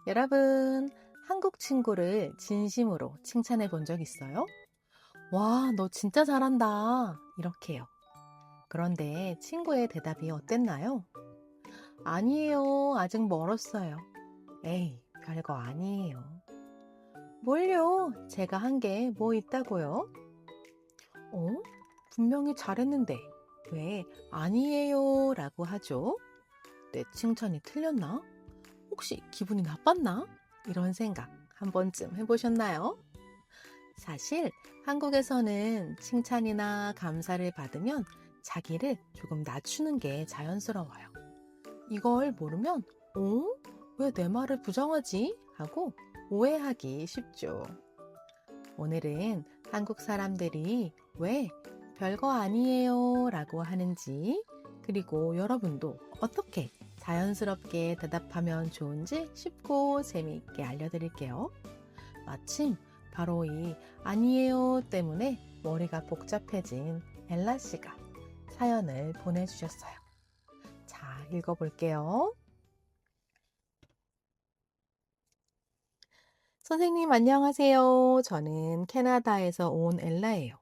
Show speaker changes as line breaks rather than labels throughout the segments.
여러분, 한국 친구를 진심으로 칭찬해 본 적 있어요? 와, 너 진짜 잘한다. 이렇게요. 그런데 친구의 대답이 어땠나요? 아니에요. 아직 멀었어요. 에이, 별거 아니에요. 뭘요? 제가 한 게 뭐 있다고요? 어? 분명히 잘했는데 왜 아니에요? 라고 하죠? 내 칭찬이 틀렸나? 혹시 기분이 나빴나? 이런 생각 한 번쯤 해보셨나요? 사실 한국에서는 칭찬이나 감사를 받으면 자기를 조금 낮추는 게 자연스러워요. 이걸 모르면, 어? 왜 내 말을 부정하지? 하고 오해하기 쉽죠. 오늘은 한국 사람들이 왜 별거 아니에요 라고 하는지, 그리고 여러분도 어떻게 자연스럽게 대답하면 좋은지 쉽고 재미있게 알려드릴게요. 마침 바로 이 아니에요 때문에 머리가 복잡해진 엘라 씨가 사연을 보내주셨어요. 자, 읽어볼게요. 선생님 안녕하세요. 저는 캐나다에서 온 엘라예요.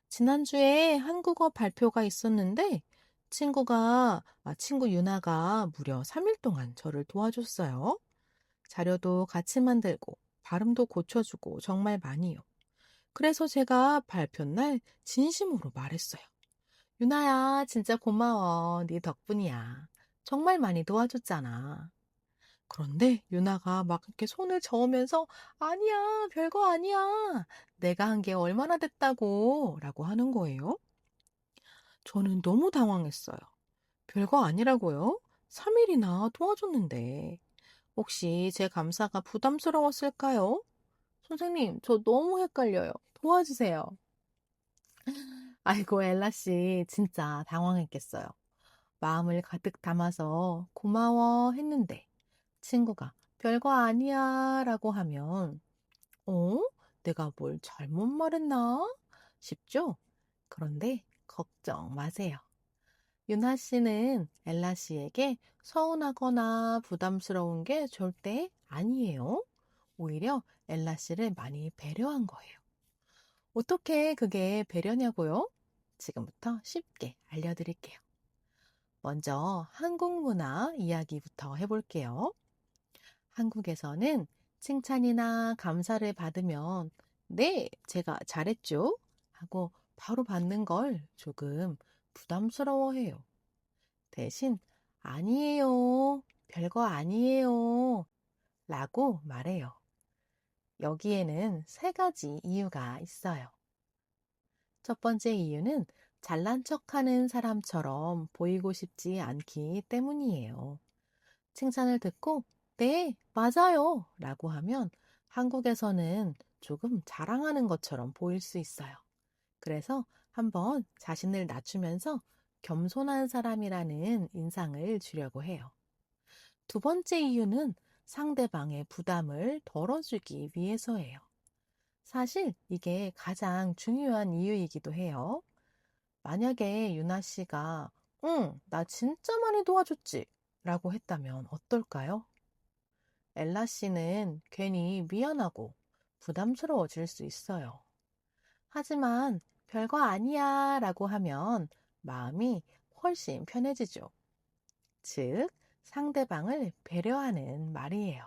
지난주에 한국어 발표가 있었는데 친구 유나가 무려 3일 동안 저를 도와줬어요. 자료도 같이 만들고 발음도 고쳐주고 정말 많이요. 그래서 제가 발표 날 진심으로 말했어요. 유나야, 진짜 고마워. 네 덕분이야. 정말 많이 도와줬잖아. 그런데 유나가 막 이렇게 손을 저으면서 아니야, 별거 아니야. 내가 한 게 얼마나 됐다고 라고 하는 거예요. 저는 너무 당황했어요. 별거 아니라고요? 3일이나 도와줬는데. 혹시 제 감사가 부담스러웠을까요? 선생님, 저 너무 헷갈려요. 도와주세요. 아이고, 엘라 씨, 진짜 당황했겠어요. 마음을 가득 담아서 고마워 했는데, 친구가 별거 아니야 라고 하면, 어? 내가 뭘 잘못 말했나? 싶죠? 그런데 걱정 마세요. 윤하 씨는 엘라 씨에게 서운하거나 부담스러운 게 절대 아니에요. 오히려 엘라 씨를 많이 배려한 거예요. 어떻게 그게 배려냐고요? 지금부터 쉽게 알려드릴게요. 먼저 한국 문화 이야기부터 해볼게요. 한국에서는 칭찬이나 감사를 받으면 네, 제가 잘했죠? 하고 바로 받는 걸 조금 부담스러워해요. 대신 아니에요. 별거 아니에요. 라고 말해요. 여기에는 세 가지 이유가 있어요. 첫 번째 이유는 잘난 척하는 사람처럼 보이고 싶지 않기 때문이에요. 칭찬을 듣고, 네, 맞아요. 라고 하면 한국에서는 조금 자랑하는 것처럼 보일 수 있어요. 그래서 한번 자신을 낮추면서 겸손한 사람이라는 인상을 주려고 해요. 두 번째 이유는 상대방의 부담을 덜어주기 위해서예요. 사실 이게 가장 중요한 이유이기도 해요. 만약에 유나 씨가, 응, 나 진짜 많이 도와줬지. 라고 했다면 어떨까요? 엘라 씨는 괜히 미안하고 부담스러워질 수 있어요. 하지만 별거 아니야 라고 하면 마음이 훨씬 편해지죠. 즉, 상대방을 배려하는 말이에요.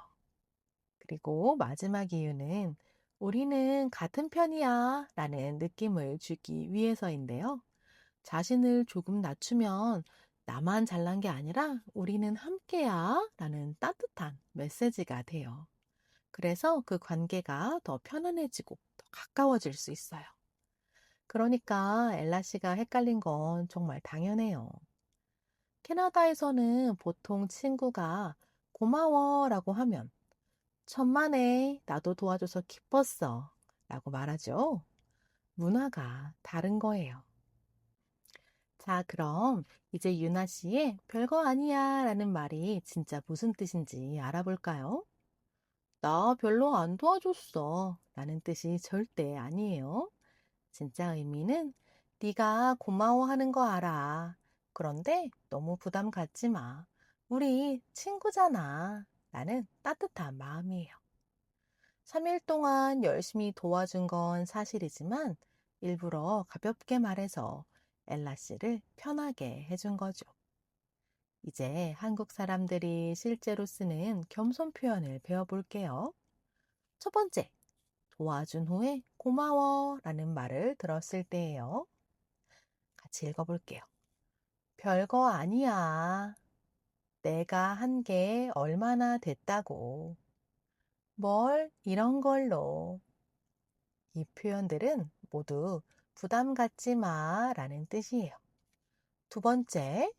그리고 마지막 이유는 우리는 같은 편이야 라는 느낌을 주기 위해서인데요. 자신을 조금 낮추면 나만 잘난 게 아니라 우리는 함께야 라는 따뜻한 메시지가 돼요. 그래서 그 관계가 더 편안해지고 더 가까워질 수 있어요. 그러니까 엘라 씨가 헷갈린 건 정말 당연해요. 캐나다에서는 보통 친구가 고마워 라고 하면 천만에 나도 도와줘서 기뻤어 라고 말하죠. 문화가 다른 거예요. 자, 그럼 이제 유나 씨의 별거 아니야 라는 말이 진짜 무슨 뜻인지 알아볼까요? 나 별로 안 도와줬어 라는 뜻이 절대 아니에요. 진짜 의미는 네가 고마워하는 거 알아. 그런데 너무 부담 갖지 마. 우리 친구잖아. 라는 따뜻한 마음이에요. 3일 동안 열심히 도와준 건 사실이지만 일부러 가볍게 말해서 엘라 씨를 편하게 해준 거죠. 이제 한국 사람들이 실제로 쓰는 겸손 표현을 배워볼게요. 첫 번째, 도와준 후에 고마워 라는 말을 들었을 때예요. 같이 읽어볼게요. 별거 아니야. 내가 한 게 얼마나 됐다고. 뭘 이런 걸로. 이 표현들은 모두 부담 갖지 마 라는 뜻이에요. 두 번째,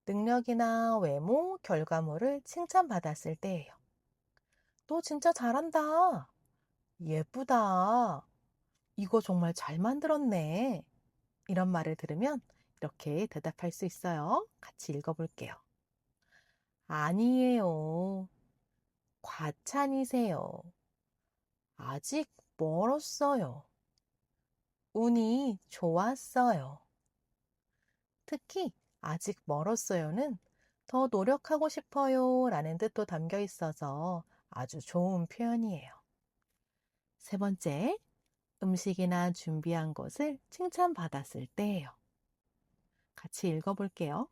능력이나 외모, 결과물을 칭찬받았을 때예요. 너 진짜 잘한다. 예쁘다. 이거 정말 잘 만들었네. 이런 말을 들으면 이렇게 대답할 수 있어요. 같이 읽어볼게요. 아니에요. 과찬이세요. 아직 멀었어요. 운이 좋았어요. 특히 아직 멀었어요는 더 노력하고 싶어요 라는 뜻도 담겨 있어서 아주 좋은 표현이에요. 세 번째, 음식이나 준비한 것을 칭찬받았을 때예요. 같이 읽어볼게요.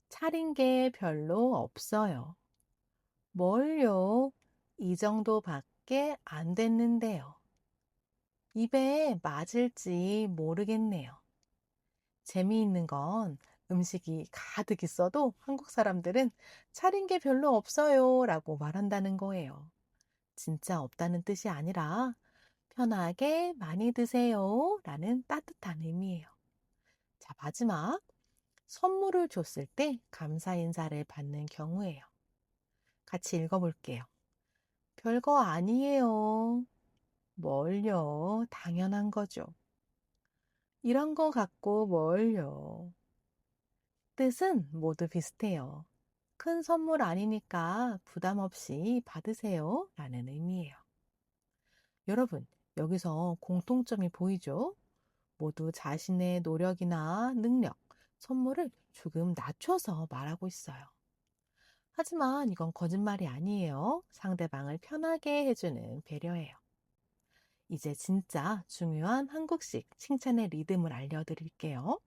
차린 게 별로 없어요. 뭘요? 이 정도밖에 안 됐는데요. 입에 맞을지 모르겠네요. 재미있는 건 음식이 가득 있어도 한국 사람들은 차린 게 별로 없어요 라고 말한다는 거예요. 진짜 없다는 뜻이 아니라 편하게 많이 드세요 라는 따뜻한 의미예요. 자, 마지막. 선물을 줬을 때 감사 인사를 받는 경우예요. 같이 읽어볼게요. 별거 아니에요. 뭘요? 당연한 거죠. 이런 거 갖고 뭘요? 뜻은 모두 비슷해요. 큰 선물 아니니까 부담 없이 받으세요 라는 의미예요. 여러분, 여기서 공통점이 보이죠? 모두 자신의 노력이나 능력, 선물을 조금 낮춰서 말하고 있어요. 하지만 이건 거짓말이 아니에요. 상대방을 편하게 해주는 배려예요. 이제 진짜 중요한 한국식 칭찬의 리듬을 알려드릴게요.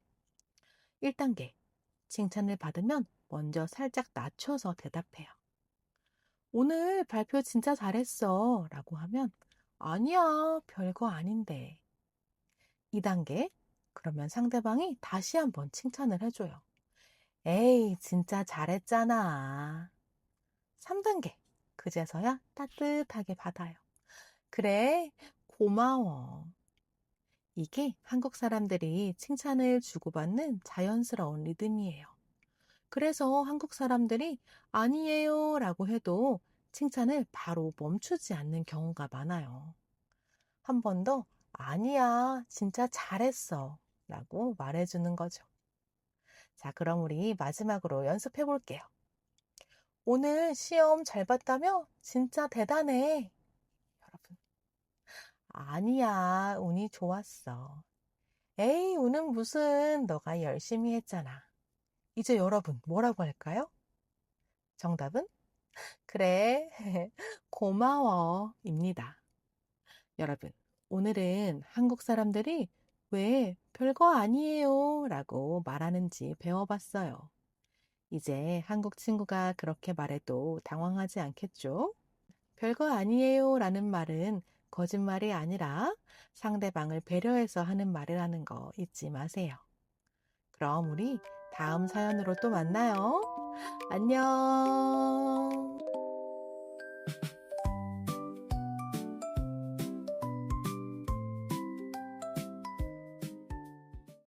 1단계. 칭찬을 받으면 먼저 살짝 낮춰서 대답해요. 오늘 발표 진짜 잘했어 라고 하면 아니야, 별거 아닌데. 2단계. 그러면 상대방이 다시 한번 칭찬을 해줘요. 에이, 진짜 잘했잖아. 3단계. 그제서야 따뜻하게 받아요. 그래, 고마워. 이게 한국 사람들이 칭찬을 주고받는 자연스러운 리듬이에요. 그래서 한국 사람들이 아니에요 라고 해도 칭찬을 바로 멈추지 않는 경우가 많아요. 한 번 더 아니야, 진짜 잘했어 라고 말해주는 거죠. 자, 그럼 우리 마지막으로 연습해 볼게요. 오늘 시험 잘 봤다며? 진짜 대단해. 여러분. 아니야, 운이 좋았어. 에이, 운은 무슨, 너가 열심히 했잖아. 이제 여러분, 뭐라고 할까요? 정답은? 그래, 고마워, 입니다. 여러분, 오늘은 한국 사람들이 왜 별거 아니에요 라고 말하는지 배워봤어요. 이제 한국 친구가 그렇게 말해도 당황하지 않겠죠? 별거 아니에요 라는 말은 거짓말이 아니라 상대방을 배려해서 하는 말이라는 거 잊지 마세요. 그럼 우리 다음 사연으로 또 만나요. 안녕.